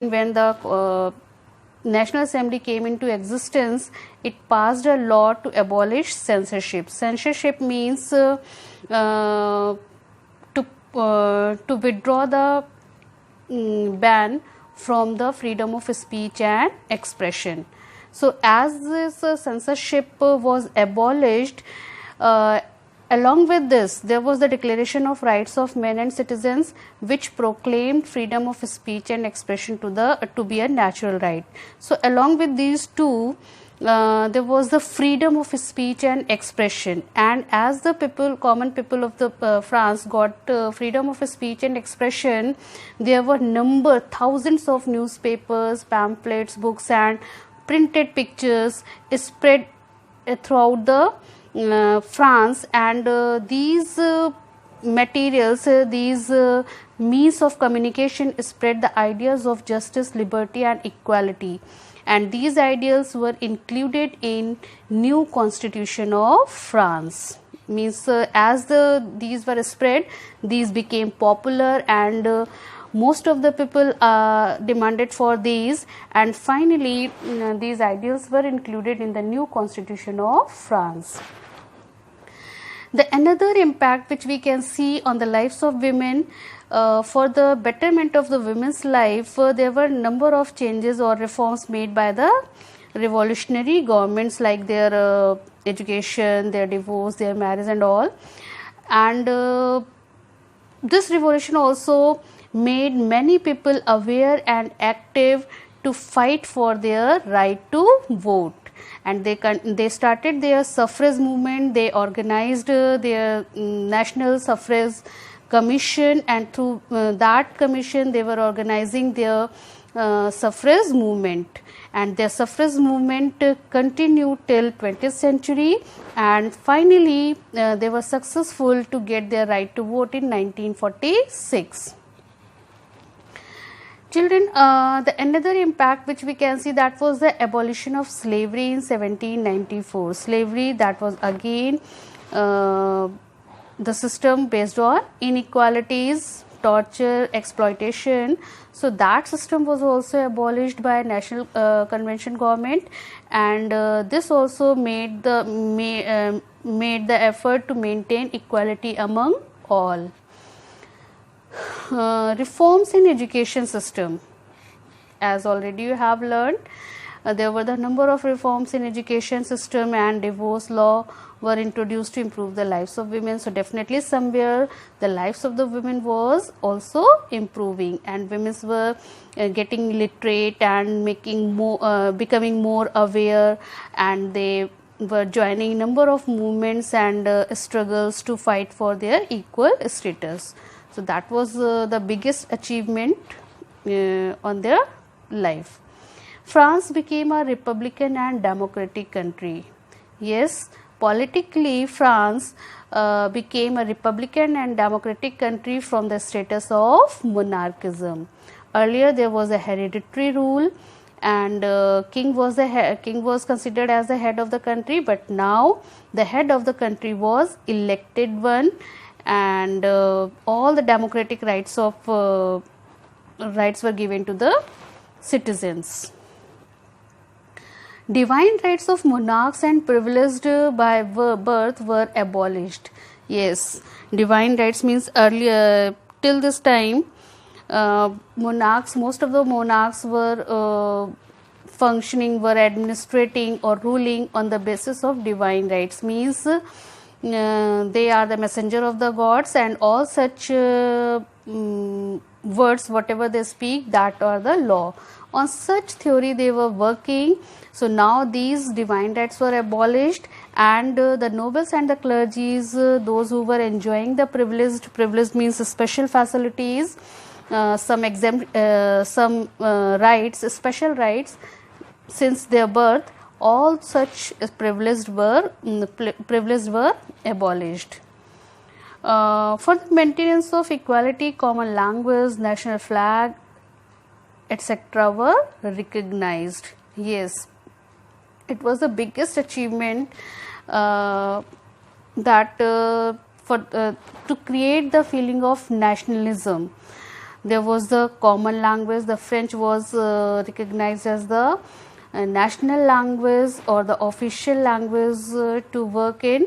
when the National Assembly came into existence, it passed a law to abolish censorship. Censorship means to withdraw the ban from the freedom of speech and expression. So as this censorship was abolished, along with this, there was the Declaration of Rights of Men and Citizens, which proclaimed freedom of speech and expression to be a natural right. So along with these two, there was the freedom of speech and expression, and as the common people of the France got freedom of speech and expression, there were thousands of newspapers, pamphlets, books and printed pictures spread throughout the France, and these materials, these means of communication spread the ideas of justice, liberty and equality, and these ideals were included in new constitution of France. Means as these were spread, these became popular, and most of the people demanded for these, and finally these ideals were included in the new constitution of France. The another impact which we can see on the lives of women, for the betterment of the women's life, there were number of changes or reforms made by the revolutionary governments, like their education, their divorce, their marriage and all. And this revolution also made many people aware and active to fight for their right to vote, and they started their suffrage movement. They organized their national suffrage commission, and through that commission they were organizing their suffrage movement, and their suffrage movement continued till 20th century, and finally they were successful to get their right to vote in 1946. Children, the another impact which we can see, that was the abolition of slavery in 1794. Slavery, that was again the system based on inequalities, torture, exploitation. So that system was also abolished by National Convention government, and this also made the effort to maintain equality among all. Reforms in education system, as already you have learned, there were the number of reforms in education system, and divorce law were introduced to improve the lives of women. So definitely somewhere the lives of the women was also improving, and women were getting literate and becoming more aware, and they were joining number of movements and struggles to fight for their equal status. So that was the biggest achievement on their life. France became a republican and democratic country. Yes, politically France became a republican and democratic country from the status of monarchism. Earlier there was a hereditary rule, and king was considered as the head of the country, but now the head of the country was elected one, and all the democratic rights were given to the citizens. Divine rights of monarchs and privileged by birth were abolished. Yes, divine rights means earlier, till this time, most of the monarchs were functioning, were administrating or ruling on the basis of divine rights. Means they are the messenger of the gods, and all such words whatever they speak, that are the law. On such theory they were working. So now these divine rights were abolished, and the nobles and the clergies, those who were enjoying the privileged means special facilities, some rights, special rights since their birth, all such privileged were abolished. For the maintenance of equality, common language, national flag, etc. were recognized. Yes, it was the biggest achievement to create the feeling of nationalism. there was the common language. The French was recognized as the national language or the official language to work in